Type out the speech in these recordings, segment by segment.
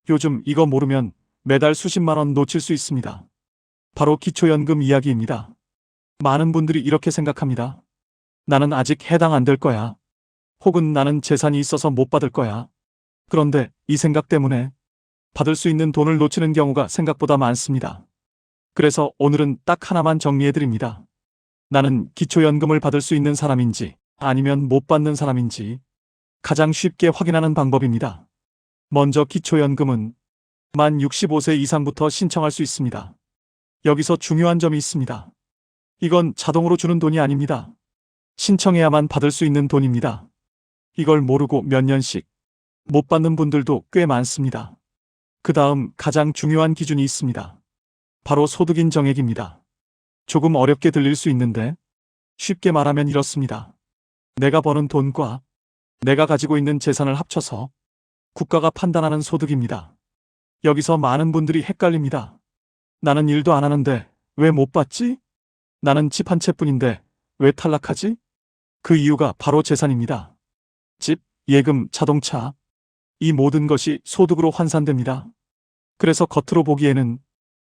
요즘 이거 모르면 매달 수십만 원 놓칠 수 있습니다. 바로 기초연금 이야기입니다. 많은 분들이 이렇게 생각합니다. 나는 아직 해당 안 될 거야. 혹은 나는 재산이 있어서 못 받을 거야. 그런데 이 생각 때문에 받을 수 있는 돈을 놓치는 경우가 생각보다 많습니다. 그래서 오늘은 딱 하나만 정리해드립니다. 나는 기초연금을 받을 수 있는 사람인지 아니면 못 받는 사람인지 가장 쉽게 확인하는 방법입니다. 먼저 기초연금은 만 65세 이상부터 신청할 수 있습니다. 여기서 중요한 점이 있습니다. 이건 자동으로 주는 돈이 아닙니다. 신청해야만 받을 수 있는 돈입니다. 이걸 모르고 몇 년씩 못 받는 분들도 꽤 많습니다. 그 다음 가장 중요한 기준이 있습니다. 바로 소득인 정액입니다. 조금 어렵게 들릴 수 있는데 쉽게 말하면 이렇습니다. 내가 버는 돈과 내가 가지고 있는 재산을 합쳐서 국가가 판단하는 소득입니다. 여기서 많은 분들이 헷갈립니다. 나는 일도 안 하는데 왜 못 받지? 나는 집 한 채뿐인데 왜 탈락하지? 그 이유가 바로 재산입니다. 집, 예금, 자동차, 이 모든 것이 소득으로 환산됩니다. 그래서 겉으로 보기에는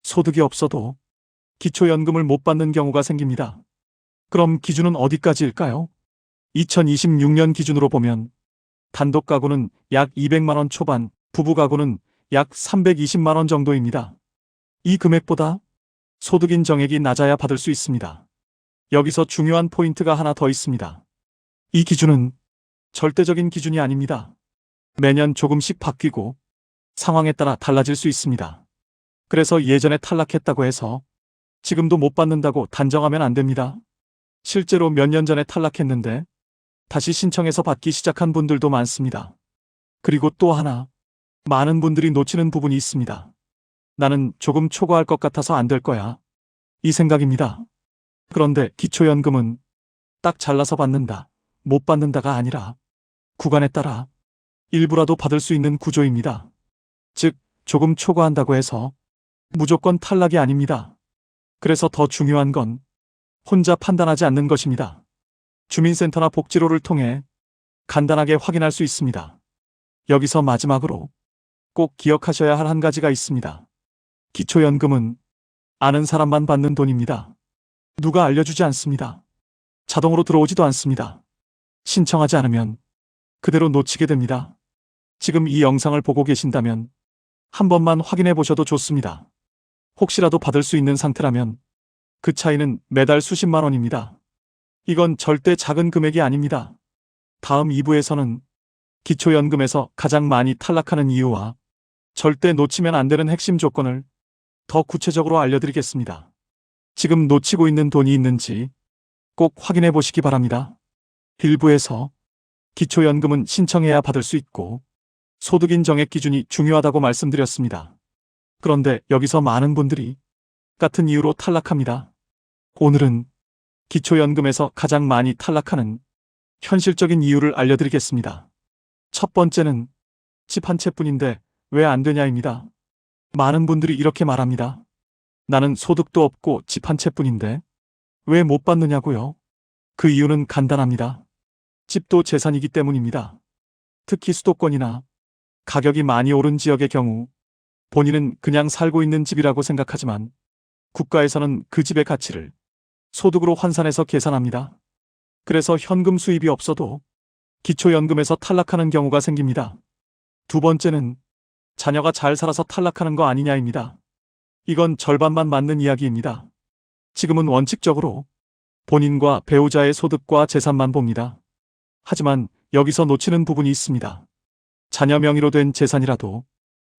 소득이 없어도 기초연금을 못 받는 경우가 생깁니다. 그럼 기준은 어디까지일까요? 2026년 기준으로 보면 단독 가구는 약 200만 원 초반, 부부 가구는 약 320만 원 정도입니다. 이 금액보다 소득인 정액이 낮아야 받을 수 있습니다. 여기서 중요한 포인트가 하나 더 있습니다. 이 기준은 절대적인 기준이 아닙니다. 매년 조금씩 바뀌고 상황에 따라 달라질 수 있습니다. 그래서 예전에 탈락했다고 해서 지금도 못 받는다고 단정하면 안 됩니다. 실제로 몇 년 전에 탈락했는데 다시 신청해서 받기 시작한 분들도 많습니다. 그리고 또 하나, 많은 분들이 놓치는 부분이 있습니다. 나는 조금 초과할 것 같아서 안 될 거야. 이 생각입니다. 그런데 기초연금은 딱 잘라서 받는다, 못 받는다가 아니라 구간에 따라 일부라도 받을 수 있는 구조입니다. 즉, 조금 초과한다고 해서 무조건 탈락이 아닙니다. 그래서 더 중요한 건 혼자 판단하지 않는 것입니다. 주민센터나 복지로를 통해 간단하게 확인할 수 있습니다. 여기서 마지막으로 꼭 기억하셔야 할 한 가지가 있습니다. 기초연금은 아는 사람만 받는 돈입니다. 누가 알려주지 않습니다. 자동으로 들어오지도 않습니다. 신청하지 않으면 그대로 놓치게 됩니다. 지금 이 영상을 보고 계신다면 한 번만 확인해 보셔도 좋습니다. 혹시라도 받을 수 있는 상태라면 그 차이는 매달 수십만 원입니다. 이건 절대 작은 금액이 아닙니다. 다음 2부에서는 기초연금에서 가장 많이 탈락하는 이유와 절대 놓치면 안 되는 핵심 조건을 더 구체적으로 알려드리겠습니다. 지금 놓치고 있는 돈이 있는지 꼭 확인해 보시기 바랍니다. 1부에서 기초연금은 신청해야 받을 수 있고 소득인 정액 기준이 중요하다고 말씀드렸습니다. 그런데 여기서 많은 분들이 같은 이유로 탈락합니다. 오늘은 기초연금에서 가장 많이 탈락하는 현실적인 이유를 알려드리겠습니다. 첫 번째는 집 한 채뿐인데 왜 안 되냐입니다. 많은 분들이 이렇게 말합니다. 나는 소득도 없고 집 한 채뿐인데 왜 못 받느냐고요? 그 이유는 간단합니다. 집도 재산이기 때문입니다. 특히 수도권이나 가격이 많이 오른 지역의 경우 본인은 그냥 살고 있는 집이라고 생각하지만 국가에서는 그 집의 가치를 소득으로 환산해서 계산합니다. 그래서 현금 수입이 없어도 기초연금에서 탈락하는 경우가 생깁니다. 두 번째는 자녀가 잘 살아서 탈락하는 거 아니냐입니다. 이건 절반만 맞는 이야기입니다. 지금은 원칙적으로 본인과 배우자의 소득과 재산만 봅니다. 하지만 여기서 놓치는 부분이 있습니다. 자녀 명의로 된 재산이라도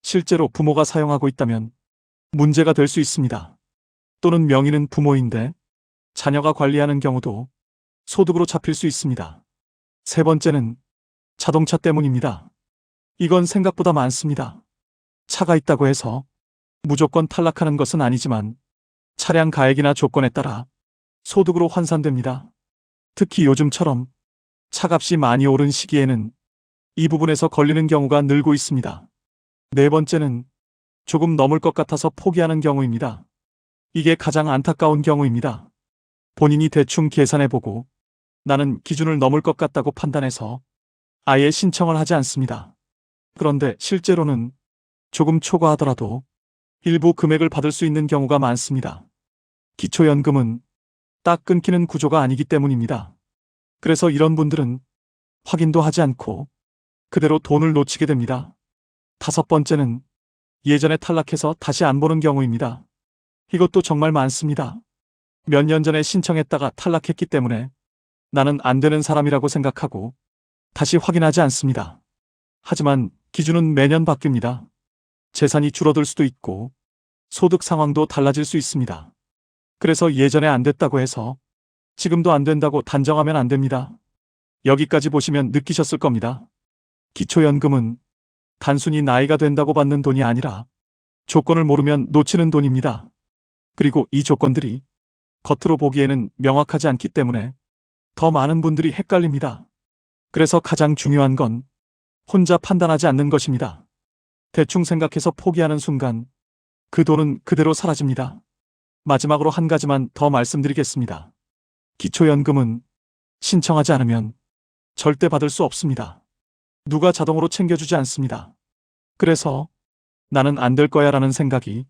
실제로 부모가 사용하고 있다면 문제가 될 수 있습니다. 또는 명의는 부모인데 자녀가 관리하는 경우도 소득으로 잡힐 수 있습니다. 세 번째는 자동차 때문입니다. 이건 생각보다 많습니다. 차가 있다고 해서 무조건 탈락하는 것은 아니지만 차량 가액이나 조건에 따라 소득으로 환산됩니다. 특히 요즘처럼 차값이 많이 오른 시기에는 이 부분에서 걸리는 경우가 늘고 있습니다. 네 번째는 조금 넘을 것 같아서 포기하는 경우입니다. 이게 가장 안타까운 경우입니다. 본인이 대충 계산해보고 나는 기준을 넘을 것 같다고 판단해서 아예 신청을 하지 않습니다. 그런데 실제로는 조금 초과하더라도 일부 금액을 받을 수 있는 경우가 많습니다. 기초연금은 딱 끊기는 구조가 아니기 때문입니다. 그래서 이런 분들은 확인도 하지 않고 그대로 돈을 놓치게 됩니다. 다섯 번째는 예전에 탈락해서 다시 안 보는 경우입니다. 이것도 정말 많습니다. 몇 년 전에 신청했다가 탈락했기 때문에 나는 안 되는 사람이라고 생각하고 다시 확인하지 않습니다. 하지만 기준은 매년 바뀝니다. 재산이 줄어들 수도 있고 소득 상황도 달라질 수 있습니다. 그래서 예전에 안 됐다고 해서 지금도 안 된다고 단정하면 안 됩니다. 여기까지 보시면 느끼셨을 겁니다. 기초연금은 단순히 나이가 된다고 받는 돈이 아니라 조건을 모르면 놓치는 돈입니다. 그리고 이 조건들이 겉으로 보기에는 명확하지 않기 때문에 더 많은 분들이 헷갈립니다. 그래서 가장 중요한 건 혼자 판단하지 않는 것입니다. 대충 생각해서 포기하는 순간 그 돈은 그대로 사라집니다. 마지막으로 한 가지만 더 말씀드리겠습니다. 기초연금은 신청하지 않으면 절대 받을 수 없습니다. 누가 자동으로 챙겨주지 않습니다. 그래서 나는 안 될 거야 라는 생각이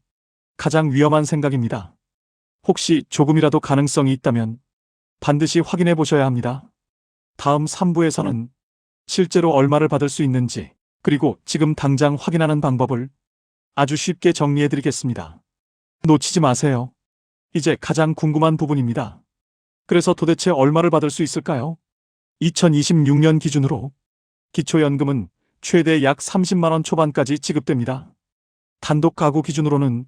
가장 위험한 생각입니다. 혹시 조금이라도 가능성이 있다면 반드시 확인해 보셔야 합니다. 다음 3부에서는 실제로 얼마를 받을 수 있는지, 그리고 지금 당장 확인하는 방법을 아주 쉽게 정리해 드리겠습니다. 놓치지 마세요. 이제 가장 궁금한 부분입니다. 그래서 도대체 얼마를 받을 수 있을까요? 2026년 기준으로 기초연금은 최대 약 30만 원 초반까지 지급됩니다. 단독 가구 기준으로는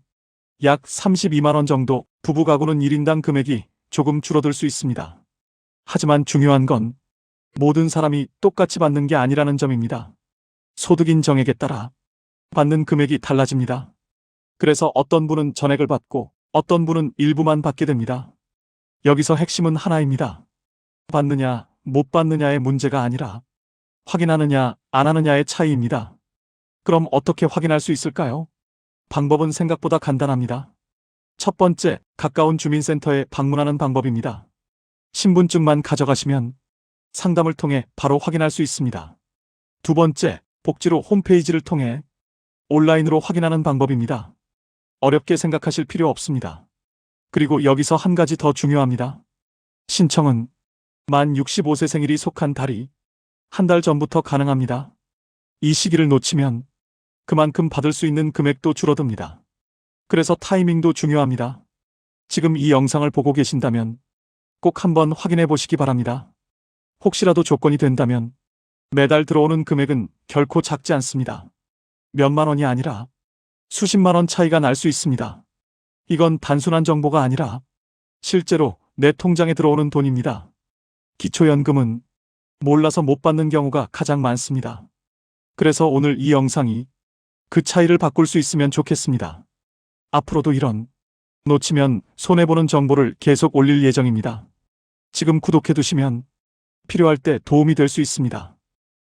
약 32만 원 정도, 부부 가구는 1인당 금액이 조금 줄어들 수 있습니다. 하지만 중요한 건 모든 사람이 똑같이 받는 게 아니라는 점입니다. 소득 인정액에 따라 받는 금액이 달라집니다. 그래서 어떤 분은 전액을 받고 어떤 분은 일부만 받게 됩니다. 여기서 핵심은 하나입니다. 받느냐, 못 받느냐의 문제가 아니라 확인하느냐, 안 하느냐의 차이입니다. 그럼 어떻게 확인할 수 있을까요? 방법은 생각보다 간단합니다. 첫 번째, 가까운 주민센터에 방문하는 방법입니다. 신분증만 가져가시면 상담을 통해 바로 확인할 수 있습니다. 두 번째, 복지로 홈페이지를 통해 온라인으로 확인하는 방법입니다. 어렵게 생각하실 필요 없습니다. 그리고 여기서 한 가지 더 중요합니다. 신청은 만 65세 생일이 속한 달이 한 달 전부터 가능합니다. 이 시기를 놓치면 그만큼 받을 수 있는 금액도 줄어듭니다. 그래서 타이밍도 중요합니다. 지금 이 영상을 보고 계신다면 꼭 한번 확인해 보시기 바랍니다. 혹시라도 조건이 된다면 매달 들어오는 금액은 결코 작지 않습니다. 몇만 원이 아니라 수십만 원 차이가 날 수 있습니다. 이건 단순한 정보가 아니라 실제로 내 통장에 들어오는 돈입니다. 기초연금은 몰라서 못 받는 경우가 가장 많습니다. 그래서 오늘 이 영상이 그 차이를 바꿀 수 있으면 좋겠습니다. 앞으로도 이런 놓치면 손해보는 정보를 계속 올릴 예정입니다. 지금 구독해 두시면 필요할 때 도움이 될 수 있습니다.